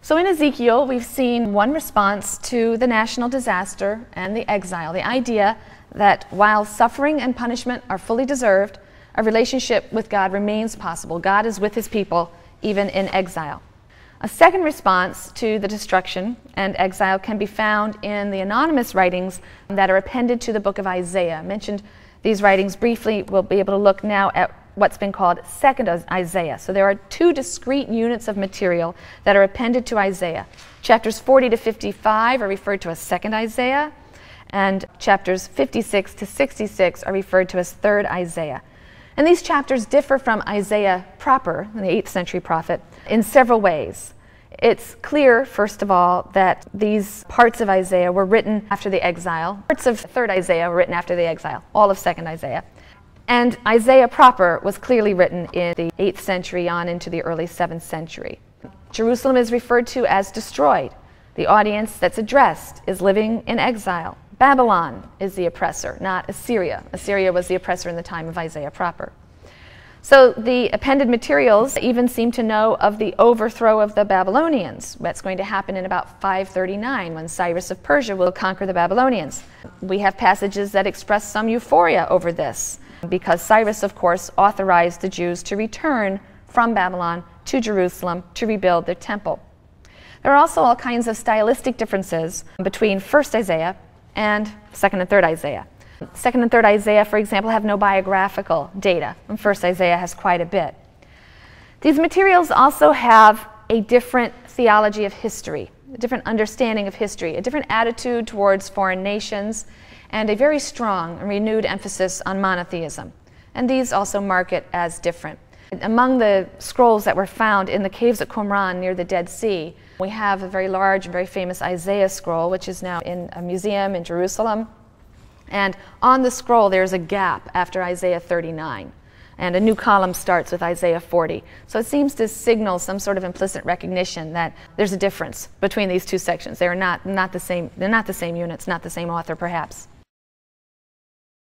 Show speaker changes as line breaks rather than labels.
So in Ezekiel, we've seen one response to the national disaster and the exile, the idea that while suffering and punishment are fully deserved, a relationship with God remains possible. God is with his people, even in exile. A second response to the destruction and exile can be found in the anonymous writings that are appended to the book of Isaiah. I mentioned these writings briefly. We'll be able to look now at what's been called Second Isaiah. So there are two discrete units of material that are appended to Isaiah. Chapters 40 to 55 are referred to as Second Isaiah, and chapters 56 to 66 are referred to as Third Isaiah. And these chapters differ from Isaiah proper, the 8th century prophet, in several ways. It's clear, first of all, that these parts of Isaiah were written after the exile. Parts of Third Isaiah were written after the exile, all of Second Isaiah. And Isaiah proper was clearly written in the 8th century on into the early 7th century. Jerusalem is referred to as destroyed. The audience that's addressed is living in exile. Babylon is the oppressor, not Assyria. Assyria was the oppressor in the time of Isaiah proper. So the appended materials even seem to know of the overthrow of the Babylonians. That's going to happen in about 539 when Cyrus of Persia will conquer the Babylonians. We have passages that express some euphoria over this, because Cyrus, of course, authorized the Jews to return from Babylon to Jerusalem to rebuild their temple. There are also all kinds of stylistic differences between First Isaiah and Second and Third Isaiah. Second and Third Isaiah, for example, have no biographical data, and First Isaiah has quite a bit. These materials also have a different theology of history, a different understanding of history, a different attitude towards foreign nations, and a very strong and renewed emphasis on monotheism. And these also mark it as different. Among the scrolls that were found in the caves at Qumran near the Dead Sea, we have a very large and very famous Isaiah scroll, which is now in a museum in Jerusalem. And on the scroll there's a gap after Isaiah 39, and a new column starts with Isaiah 40. So it seems to signal some sort of implicit recognition that there's a difference between these two sections. They're not the same units, not the same author perhaps.